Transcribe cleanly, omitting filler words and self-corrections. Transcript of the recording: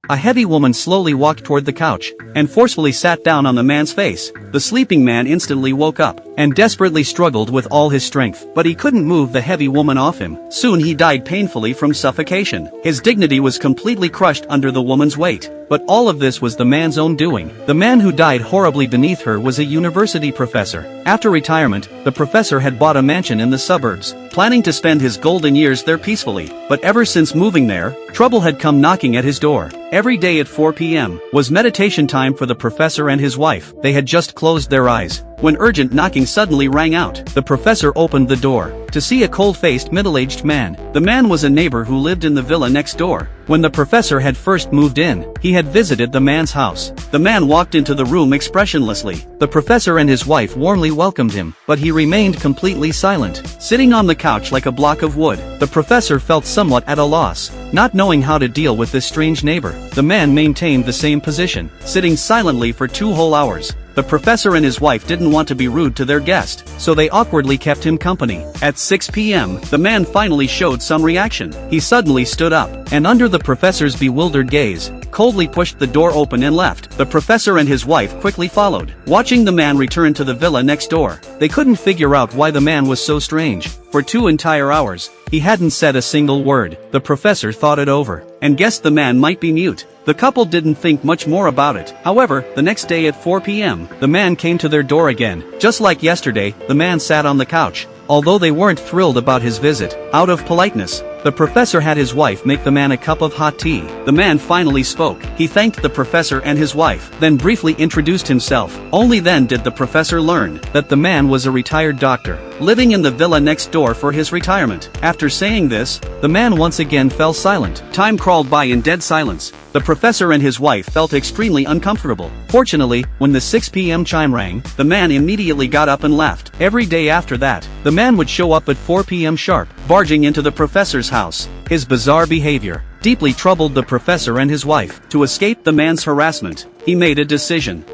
A heavy woman slowly walked toward the couch and forcefully sat down on the man's face. The sleeping man instantly woke up and desperately struggled with all his strength, but he couldn't move the heavy woman off him. Soon he died painfully from suffocation. His dignity was completely crushed under the woman's weight. But all of this was the man's own doing. The man who died horribly beneath her was a university professor. After retirement, the professor had bought a mansion in the suburbs, planning to spend his golden years there peacefully. But ever since moving there, trouble had come knocking at his door. Every day at 4 p.m. was meditation time for the professor and his wife. They had just closed their eyes when urgent knocking suddenly rang out. The professor opened the door to see a cold-faced middle-aged man. The man was a neighbor who lived in the villa next door. When the professor had first moved in, he had visited the man's house. The man walked into the room expressionlessly. The professor and his wife warmly welcomed him, but he remained completely silent, sitting on the couch like a block of wood. The professor felt somewhat at a loss, not knowing how to deal with this strange neighbor. The man maintained the same position, sitting silently for 2 whole hours. The professor and his wife didn't want to be rude to their guest, so they awkwardly kept him company. At 6 p.m., the man finally showed some reaction. He suddenly stood up, and under the professor's bewildered gaze, coldly pushed the door open and left. The professor and his wife quickly followed, watching the man return to the villa next door. They couldn't figure out why the man was so strange. For 2 entire hours, he hadn't said a single word. The professor thought it over, and guessed the man might be mute. The couple didn't think much more about it. However, the next day at 4 p.m., the man came to their door again. Just like yesterday, the man sat on the couch. Although they weren't thrilled about his visit, out of politeness, the professor had his wife make the man a cup of hot tea. The man finally spoke. He thanked the professor and his wife, then briefly introduced himself. Only then did the professor learn that the man was a retired doctor, living in the villa next door for his retirement. After saying this, the man once again fell silent. Time crawled by in dead silence. The professor and his wife felt extremely uncomfortable. Fortunately, when the 6 p.m. chime rang, the man immediately got up and left. Every day after that, the man would show up at 4 p.m. sharp, barging into the professor's house. His bizarre behavior deeply troubled the professor and his wife. To escape the man's harassment, he made a decision.